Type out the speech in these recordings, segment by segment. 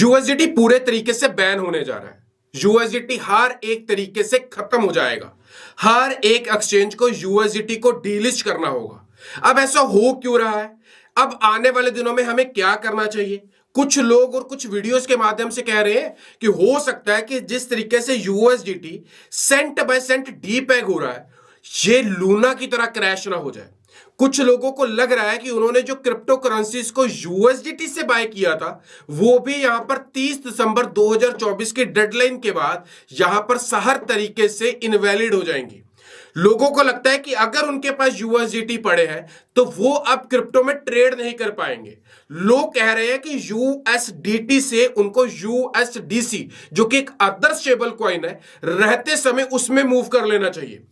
USDT पूरे तरीके से बैन होने जा रहा है। यूएसडीटी हर एक तरीके से खत्म हो जाएगा। हर एक एक्सचेंज को यूएसडीटी को डीलिस्ट करना होगा। अब ऐसा हो क्यों रहा है? अब आने वाले दिनों में हमें क्या करना चाहिए? कुछ लोग और कुछ वीडियोस के माध्यम से कह रहे हैं कि हो सकता है कि जिस तरीके से यूएसडीटी सेंट बाय सेंट डीपेग हो रहा है, ये लूना की तरह क्रैश ना हो जाए। कुछ लोगों को लग रहा है कि उन्होंने जो क्रिप्टो करेंसीज को यूएसडीटी से बाय किया था, वो भी यहां पर 30 दिसंबर 2024 की डेडलाइन के बाद यहां पर हर तरीके से इनवैलिड हो जाएंगी। लोगों को लगता है कि अगर उनके पास यूएसडीटी पड़े हैं तो वो अब क्रिप्टो में ट्रेड नहीं कर पाएंगे। लोग कह रहे हैं कि यूएसडीटी से उनको यूएसडीसी, जो कि एक अदर स्टेबल कॉइन है, रहते समय उसमें मूव कर लेना चाहिए।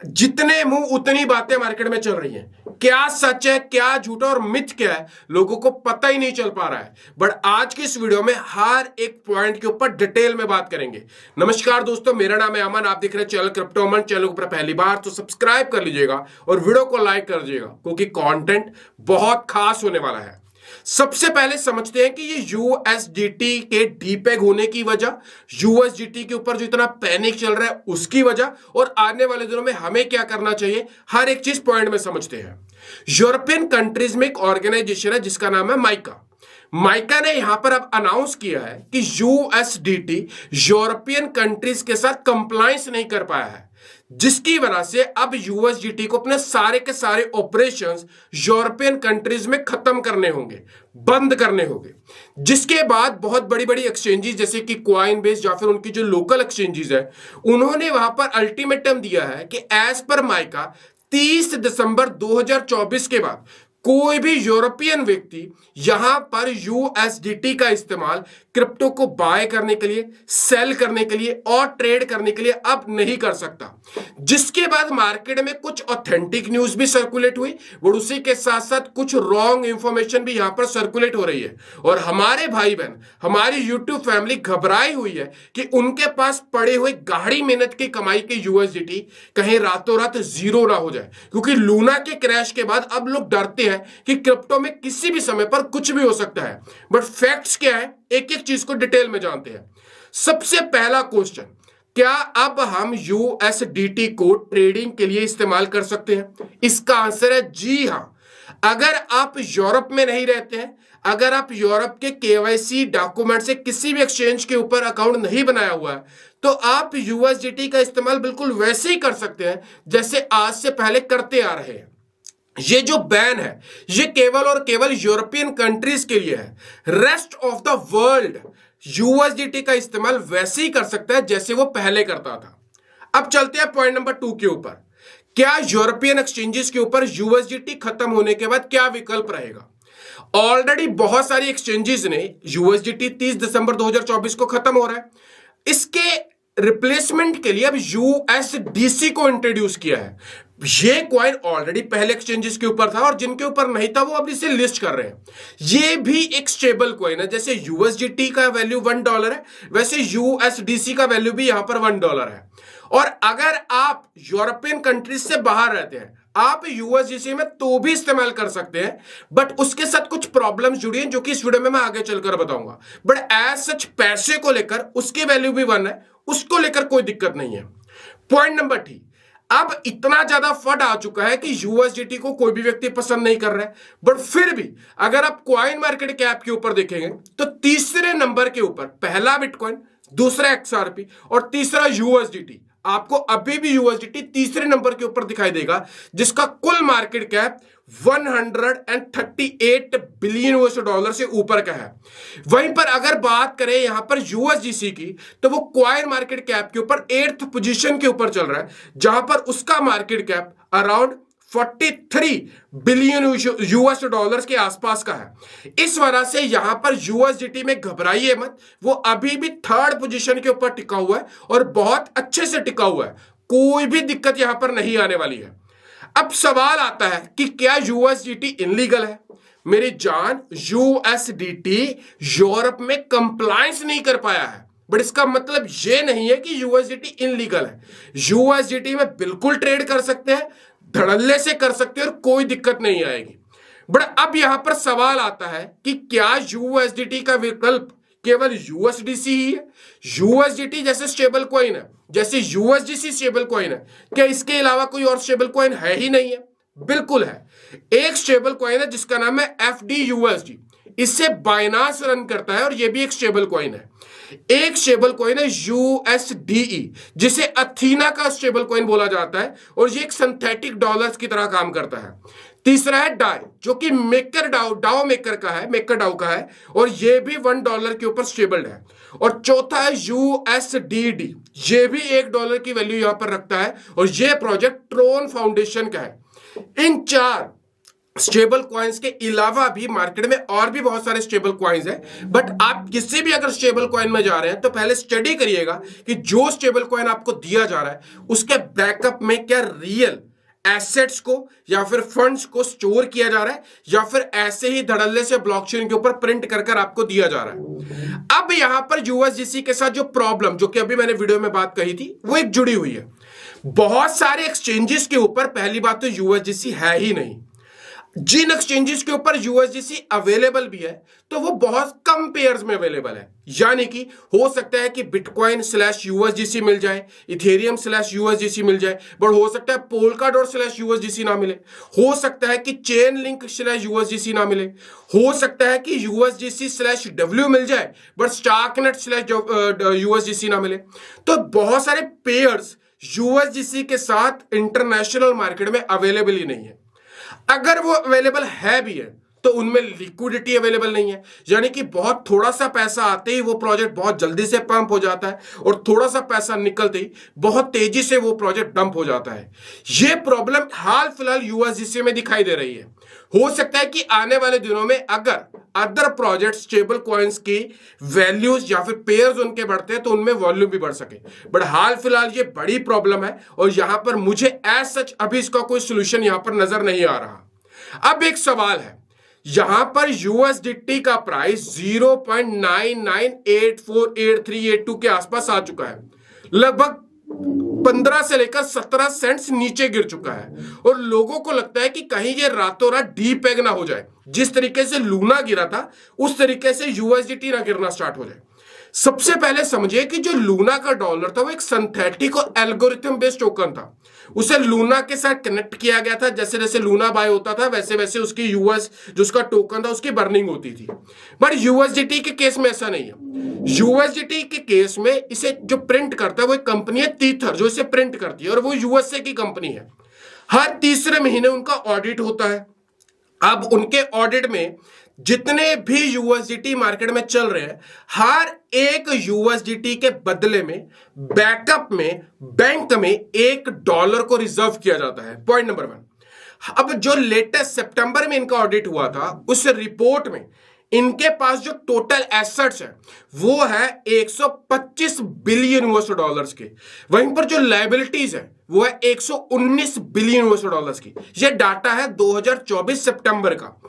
जितने मुंह उतनी बातें मार्केट में चल रही हैं। क्या सच है, क्या झूठा और मिथ क्या है, लोगों को पता ही नहीं चल पा रहा है। बट आज की इस वीडियो में हर एक पॉइंट के ऊपर डिटेल में बात करेंगे। नमस्कार दोस्तों, मेरा नाम है अमन, आप देख रहे हैं चैनल क्रिप्टो अमन। चैनल के ऊपर पहली बार तो सब्सक्राइब कर लीजिएगा और वीडियो को लाइक कर दीजिएगा, क्योंकि कंटेंट बहुत खास होने वाला है। सबसे पहले समझते हैं कि ये यूएसडीटी के डीपेग होने की वजह, यूएसडीटी के ऊपर जो इतना पैनिक चल रहा है उसकी वजह, और आने वाले दिनों में हमें क्या करना चाहिए, हर एक चीज पॉइंट में समझते हैं। यूरोपियन कंट्रीज में एक ऑर्गेनाइजेशन है जिसका नाम है माइका। माइका ने यहां पर अब अनाउंस किया है कि यूएसडीटी यूरोपियन कंट्रीज के साथ कंप्लायंस नहीं कर पाया है, जिसकी वजह से अब यूएसडीटी को अपने सारे के सारे ऑपरेशंस यूरोपियन कंट्रीज में खत्म करने होंगे, बंद करने होंगे। जिसके बाद बहुत बड़ी बड़ी एक्सचेंजेस जैसे कि कॉइनबेस या फिर उनकी जो लोकल एक्सचेंजेस है, उन्होंने वहां पर अल्टीमेटम दिया है कि एज पर माइका 30 दिसंबर 2024 के बाद कोई भी यूरोपियन व्यक्ति यहां पर यूएसडीटी का इस्तेमाल क्रिप्टो को बाय करने के लिए, सेल करने के लिए और ट्रेड करने के लिए अब नहीं कर सकता। जिसके बाद मार्केट में कुछ ऑथेंटिक न्यूज भी सर्कुलेट हुई और उसी के साथ साथ कुछ रॉन्ग इंफॉर्मेशन भी यहां पर सर्कुलेट हो रही है। और हमारे भाई बहन, हमारी यूट्यूब फैमिली घबराई हुई है कि उनके पास पड़े हुए गाढ़ी मेहनत की कमाई के यूएसडीटी कहीं रातों रात जीरो ना हो जाए, क्योंकि लूना के क्रैश के बाद अब लोग डरते हैं कि क्रिप्टो में किसी भी समय पर कुछ भी हो सकता है। बट फैक्ट्स क्या है, एक एक चीज को डिटेल में जानते हैं। सबसे पहला क्वेश्चन, क्या अब हम यूएसडीटी को ट्रेडिंग के लिए इस्तेमाल कर सकते हैं? इसका आंसर है जी हां। अगर आप यूरोप में नहीं रहते हैं, अगर आप यूरोप के केवाईसी डॉक्यूमेंट से किसी भी एक्सचेंज के ऊपर अकाउंट नहीं बनाया हुआ है, तो आप यूएसडीटी का इस्तेमाल बिल्कुल वैसे ही कर सकते हैं जैसे आज से पहले करते आ रहे हैं। ये जो बैन है, ये केवल और केवल यूरोपियन कंट्रीज के लिए है। Rest of the world USDT का इस्तेमाल वैसे ही कर सकता है जैसे वो पहले करता था। अब चलते हैं पॉइंट नंबर 2 के ऊपर। क्या यूरोपियन एक्सचेंजेस के ऊपर यूएसडीटी खत्म होने के बाद क्या विकल्प रहेगा? ऑलरेडी बहुत सारी एक्सचेंजेस ने यूएसडीटी 30 दिसंबर 2024 को खत्म हो रहा है, इसके रिप्लेसमेंट के लिए अब यूएसडीसी को इंट्रोड्यूस किया है। ये कॉइन ऑलरेडी पहले एक्सचेंजेस के ऊपर था और जिनके ऊपर नहीं था वो अब इसे लिस्ट कर रहे हैं। ये भी एक स्टेबल कॉइन है। जैसे यूएसडीटी का वैल्यू $1 है, वैसे यूएसडीसी का वैल्यू भी यहां पर $1 है। और अगर आप यूरोपियन कंट्रीज से बाहर रहते हैं, आप यूएसडीसी में तो भी इस्तेमाल कर सकते हैं, बट उसके साथ कुछ प्रॉब्लम्स जुड़ी हैं जो कि इस वीडियो में मैं आगे चलकर बताऊंगा। बट एज सच पैसे को लेकर उसकी वैल्यू भी 1 है, उसको लेकर कोई दिक्कत नहीं है। पॉइंट नंबर 3, अब इतना ज्यादा फट आ चुका है कि यूएसडीटी को कोई भी व्यक्ति पसंद नहीं कर रहा है, बट फिर भी अगर आप कॉइन मार्केट कैप के ऊपर देखेंगे तो तीसरे नंबर के ऊपर पहला बिटकॉइन, दूसरा एक्सआरपी और तीसरा यूएसडीटी, आपको अभी भी यूएसडीटी तीसरे नंबर के ऊपर दिखाई देगा, जिसका कुल मार्केट कैप 138 बिलियन $US से ऊपर का है। वहीं पर अगर बात करें यहां पर यूएसडीसी की, तो वो कॉइन मार्केट कैप के ऊपर 8th पोजीशन के ऊपर चल रहा है, जहां पर उसका market cap around 43 billion $US के आसपास का है। इस वजह से यहां पर यूएसडीटी में घबराइए मत, वो अभी भी 3rd पोजीशन के ऊपर टिका हुआ है और बहुत अच्छे से टिका हुआ है। कोई भी दिक्कत यहां पर नहीं आने वाली है। अब सवाल आता है कि क्या यूएसडीटी इनलीगल है? मेरी जान, यूएसडीटी यूरोप में कंप्लायंस नहीं कर पाया है, बट इसका मतलब यह नहीं है कि यूएसडीटी इनलीगल है। यूएसडीटी में बिल्कुल ट्रेड कर सकते हैं, धड़ल्ले से कर सकते हैं और कोई दिक्कत नहीं आएगी। बट अब यहां पर सवाल आता है कि क्या यूएसडीटी का विकल्प केवल यूएसडीसी ही है? यूएसडीटी जैसे स्टेबल कॉइन है, जैसे यूएसडीसी स्टेबल कॉइन है, क्या इसके अलावा कोई और स्टेबल कॉइन है ही नहीं है? बिल्कुल है। एक स्टेबल कॉइन है जिसका नाम है FDUSD, इससे बाइनांस रन करता है और यह भी एक स्टेबल कॉइन है। एक स्टेबल कॉइन है USDE, जिसे अथीना का स्टेबल कॉइन बोला जाता है और ये एक सिंथेटिक डॉलर्स की तरह काम करता है। तीसरा है डाई, जो कि मेकर डाओ मेकर का है, मेकर डाओ का है, और ये भी $1 के ऊपर स्टेबल्ड है। और चौथा है USDD, ये भी $1 की वैल्यू यहां पर रखता है और ये प्रोजेक्ट ट्रोन फाउंडेशन का है। इन 4 स्टेबल कॉइन्स के अलावा भी मार्केट में और भी बहुत सारे स्टेबल कॉइन्स हैं, बट आप किसी भी अगर स्टेबल कॉइन में जा रहे हैं तो पहले स्टडी करिएगा कि जो स्टेबल कॉइन आपको दिया जा रहा है उसके बैकअप में क्या रियल एसेट्स को या फिर फंड्स को स्टोर किया जा रहा है या फिर ऐसे ही धड़ल्ले से ब्लॉकचेन के ऊपर प्रिंट कर कर आपको दिया जा रहा है। अब यहां पर यूएसडीसी के साथ जो प्रॉब्लम, जो कि अभी मैंने वीडियो में बात कही थी, वो एक जुड़ी हुई है। बहुत सारे एक्सचेंजेस के ऊपर पहली बात तो यूएसडीसी है ही नहीं। जिन एक्सचेंजेस के ऊपर यूएसडीसी अवेलेबल भी है तो वो बहुत कम पेयर्स में अवेलेबल है, यानी कि हो सकता है कि बिटकॉइन / यूएसडीसी मिल जाए, इथेरियम / यूएसडीसी मिल जाए, बट हो सकता है पोलकाडॉट / यूएसडीसी ना मिले, हो सकता है कि चेन लिंक / यूएसडीसी ना मिले, हो सकता है कि यूएसडीसी / डब्ल्यू मिल जाए बट स्टार्कनेट / यूएसडीसी ना मिले। तो बहुत सारे पेयर्स यूएसडीसी के साथ इंटरनेशनल मार्केट में अवेलेबल ही नहीं है। अगर वो अवेलेबल है भी है तो उनमें लिक्विडिटी अवेलेबल नहीं है, यानी कि बहुत थोड़ा सा पैसा आते ही वो प्रोजेक्ट बहुत जल्दी से पंप हो जाता है और थोड़ा सा पैसा निकलते ही बहुत तेजी से वो प्रोजेक्ट डंप हो जाता है। ये प्रॉब्लम हाल फिलहाल यूएसडीसी में दिखाई दे रही है। हो सकता है कि आने वाले दिनों में अगर अदर प्रोजेक्ट स्टेबल कॉइन्स की वैल्यूज या फिर पेयर्स उनके बढ़ते हैं तो उनमें वॉल्यूम भी बढ़ सके, बट हाल फिलहाल ये बड़ी प्रॉब्लम है और यहां पर मुझे एज सच अभी इसका कोई सोल्यूशन यहां पर नजर नहीं आ रहा। अब एक सवाल है, यहां पर यूएसडीटी का प्राइस 0.99848382 के आसपास आ चुका है, लगभग 15 से लेकर 17 सेंट्स नीचे गिर चुका है और लोगों को लगता है कि कहीं ये रातों रात डीपेग ना हो जाए। जिस तरीके से लूना गिरा था उस तरीके से यूएसडीटी ना गिरना स्टार्ट हो जाए। सबसे पहले समझिए कि जो लूना का डॉलर था वो एक सिंथेटिक और एल्गोरिथम बेस्ड टोकन था। उसे लूना के साथ कनेक्ट किया गया था, जैसे जैसे लूना बाय होता था वैसे वैसे उसकी यूएस जो उसका टोकन था उसकी बर्निंग होती थी। बट यूएसडीटी के केस में ऐसा नहीं है। यूएसडीटी के केस में इसे जो प्रिंट करता है वो एक कंपनी है तीथर, जो इसे प्रिंट करती है और वो यूएसए की कंपनी है। हर तीसरे महीने उनका ऑडिट होता है। अब उनके ऑडिट में जितने भी यूएसडीटी मार्केट में चल रहे हैं, हर एक यूएसडीटी के बदले में बैकअप में बैंक में $1 को रिजर्व किया जाता है। Point number 1। अब जो लेटेस्ट सितंबर में इनका ऑडिट हुआ था उस रिपोर्ट में इनके पास जो टोटल एसेट्स है वो है 125 बिलियन $US के, वहीं पर जो लायबिलिटीज है वो है 119 बिलियन $US की। यह डाटा है 2024 सितंबर का।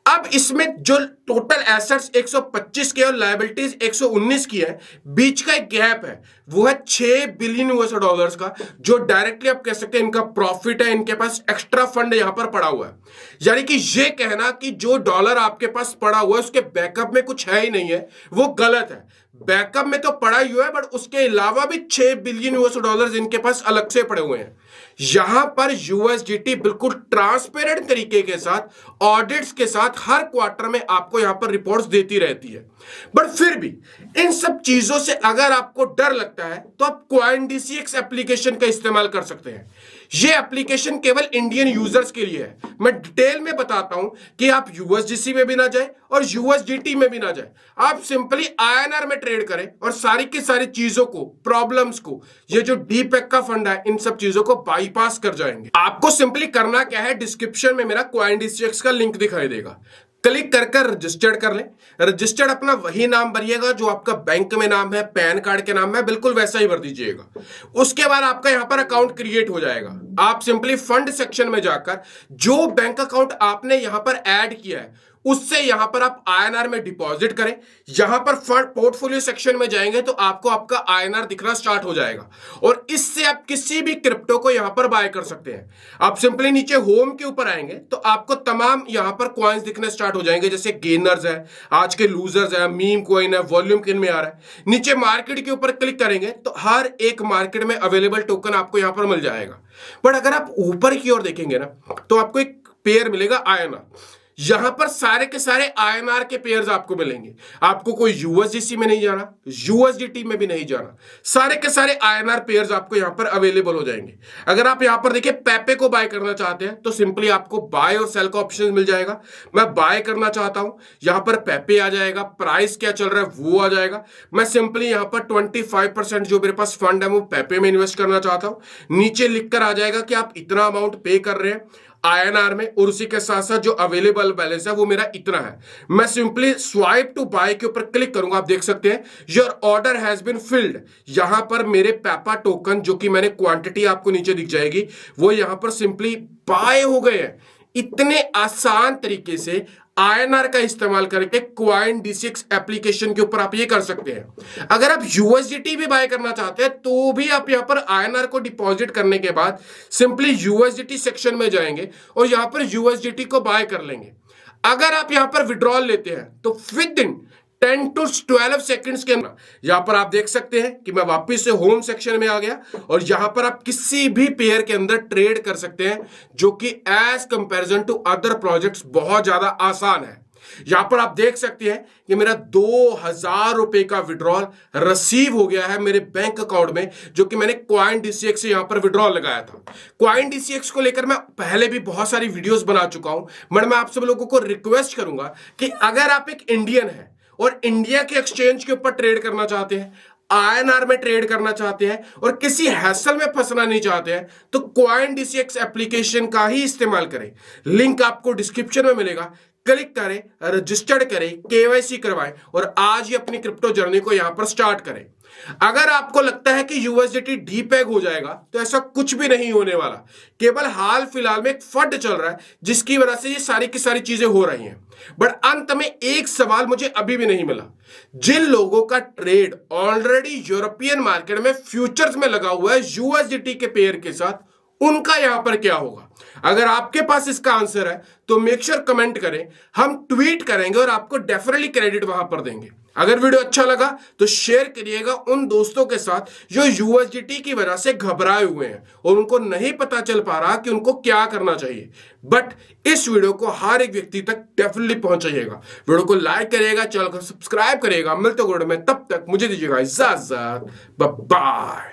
अब इसमें जो टोटल एसेट्स 125 के और लायबिलिटीज 119 की है, बीच का एक गैप है वो है 6 बिलियन $US का, जो डायरेक्टली आप कह सकते हैं इनका प्रॉफिट है, इनके पास एक्स्ट्रा फंड यहां पर पड़ा हुआ है। यानी कि ये कहना कि जो डॉलर आपके पास पड़ा हुआ है उसके बैकअप में कुछ है ही नहीं है, वो गलत है। बैकअप में तो पड़ा ही हुआ है बट उसके अलावा भी 6 बिलियन $US इनके पास अलग से पड़े हुए हैं। यहां पर यूएसडीटी बिल्कुल ट्रांसपेरेंट तरीके के साथ ऑडिट्स के साथ हर क्वार्टर में आपको यहां पर रिपोर्ट्स देती रहती है। बट फिर भी इन सब चीजों से अगर आपको डर लगता है तो आप CoinDCX एप्लीकेशन का इस्तेमाल कर सकते हैं। यह एप्लीकेशन केवल इंडियन यूजर्स के लिए है। मैं डिटेल में बताता हूं कि आप यूएसडीसी में भी ना जाए और यूएसडीटी में भी ना जाए, आप सिंपली INR में ट्रेड करें और सारी की सारी चीजों को, प्रॉब्लम्स को, ये जो डीपेक का फंड है, इन सब चीजों को बाईपास कर जाएंगे। आपको सिंपली करना क्या है, डिस्क्रिप्शन में मेरा CoinDCX का लिंक दिखाई देगा, क्लिक कर रजिस्टर्ड कर ले। रजिस्टर्ड अपना वही नाम भरिएगा जो आपका बैंक में नाम है, पैन कार्ड के नाम है, बिल्कुल वैसा ही भर दीजिएगा। उसके बाद आपका यहां पर अकाउंट क्रिएट हो जाएगा। आप सिंपली फंड सेक्शन में जाकर जो बैंक अकाउंट आपने यहां पर ऐड किया है उससे यहां पर आप आईएनआर में डिपॉजिट करें। यहां पर फंड पोर्टफोलियो सेक्शन में जाएंगे तो आपको आपका आईएनआर दिखना स्टार्ट हो जाएगा और इससे आप किसी भी क्रिप्टो को यहां पर बाय कर सकते हैं। आप सिंपली नीचे होम के ऊपर आएंगे तो आपको तमाम यहां पर कॉइन्स दिखने स्टार्ट हो जाएंगे, जैसे गेनर्स है, आज के लूजर्स है, मीम कॉइन है, वॉल्यूम किन में आ रहा है। नीचे मार्केट के ऊपर क्लिक करेंगे तो हर एक मार्केट में अवेलेबल टोकन आपको यहां पर मिल जाएगा। बट अगर आप ऊपर की ओर देखेंगे ना तो आपको एक पेयर मिलेगा आईएनआर। यहां पर सारे के सारे आईएनआर के पेयर्स आपको मिलेंगे। आपको कोई यूएसडीसी में नहीं जाना, यूएसडीटी में भी नहीं जाना, सारे के सारे आईएनआर पेयर्स आपको यहां पर अवेलेबल हो जाएंगे। अगर आप यहां पर देखिए पेपे को बाय करना चाहते हैं तो सिंपली आपको बाय और सेल का ऑप्शन मिल जाएगा। मैं बाय करना चाहता हूं, यहां पर पेपे आ जाएगा, प्राइस क्या चल रहा है वो आ जाएगा। मैं सिंपली यहां पर 25% जो मेरे पास फंड है वो पेपे में इन्वेस्ट करना चाहता हूं। नीचे लिखकर आ जाएगा कि आप इतना अमाउंट पे कर रहे हैं आईएनआर में और उसी के साथ साथ जो अवेलेबल बैलेंस है वो मेरा इतना है। मैं सिंपली स्वाइप टू बाय के ऊपर क्लिक करूंगा, आप देख सकते हैं your order has been filled. यहां पर मेरे पेपा टोकन जो कि मैंने क्वांटिटी आपको नीचे दिख जाएगी वो यहां पर सिंपली बाय हो गए हैं। इतने आसान तरीके से आईएनआर का इस्तेमाल करके क्वाइन D6 एप्लीकेशन के ऊपर आप ये कर सकते हैं। अगर आप यूएसडीटी भी बाय करना चाहते हैं तो भी आप यहां पर आईएनआर को डिपॉजिट करने के बाद सिंपली यूएसडीटी सेक्शन में जाएंगे और यहां पर यूएसडीटी को बाय कर लेंगे। अगर आप यहां पर विड्रॉल लेते हैं तो विद इन 10 to 12 सेकंड्स के अंदर यहां पर आप देख सकते हैं कि मैं वापस से होम सेक्शन में आ गया और यहां पर आप किसी भी पेयर के अंदर ट्रेड कर सकते हैं, जो कि as comparison to other projects बहुत ज्यादा आसान है। यहां पर आप देख सकते हैं कि मेरा 2000 रुपए का विड्रॉल रिसीव हो गया है मेरे बैंक अकाउंट में, जो कि मैंने क्वाइन DCX से यहां पर विड्रॉल लगाया था। क्वाइन DCX को लेकर मैं पहले भी बहुत सारी वीडियोस बना चुका हूं, बट मैं आप सब लोगों को रिक्वेस्ट करूंगा कि अगर आप एक इंडियन है और इंडिया के एक्सचेंज के ऊपर ट्रेड करना चाहते हैं, आईएनआर में ट्रेड करना चाहते हैं और किसी हैसल में फंसना नहीं चाहते हैं तो क्वाइन DCX एप्लीकेशन का ही इस्तेमाल करें। लिंक आपको डिस्क्रिप्शन में मिलेगा, क्लिक करें, रजिस्टर्ड करें, केवाईसी करवाएं और आज ही अपनी क्रिप्टो जर्नी को यहां पर स्टार्ट करें। अगर आपको लगता है कि यूएसडीटी डीपेग हो जाएगा तो ऐसा कुछ भी नहीं होने वाला। केवल हाल फिलहाल में एक फंड चल रहा है जिसकी वजह से ये सारी की सारी चीजें हो रही हैं। बट अंत में एक सवाल मुझे अभी भी नहीं मिला, जिन लोगों का ट्रेड ऑलरेडी यूरोपियन मार्केट में फ्यूचर्स में लगा हुआ है यूएसडीटी के पेयर के साथ, उनका यहां पर क्या होगा? अगर आपके पास इसका आंसर है तो मेक श्योर कमेंट करें, हम ट्वीट करेंगे और आपको डेफिनेटली क्रेडिट वहां पर देंगे। अगर वीडियो अच्छा लगा तो शेयर करिएगा उन दोस्तों के साथ जो यूएसडीटी की वजह से घबराए हुए हैं और उनको नहीं पता चल पा रहा कि उनको क्या करना चाहिए। बट इस वीडियो को हर एक व्यक्ति तक डेफिनेटली पहुंचाइएगा। वीडियो को लाइक करिएगा, चैनल को सब्सक्राइब करिएगा। मिलते गुड में, तब तक मुझे दीजिएगा इजाजत। Bye bye.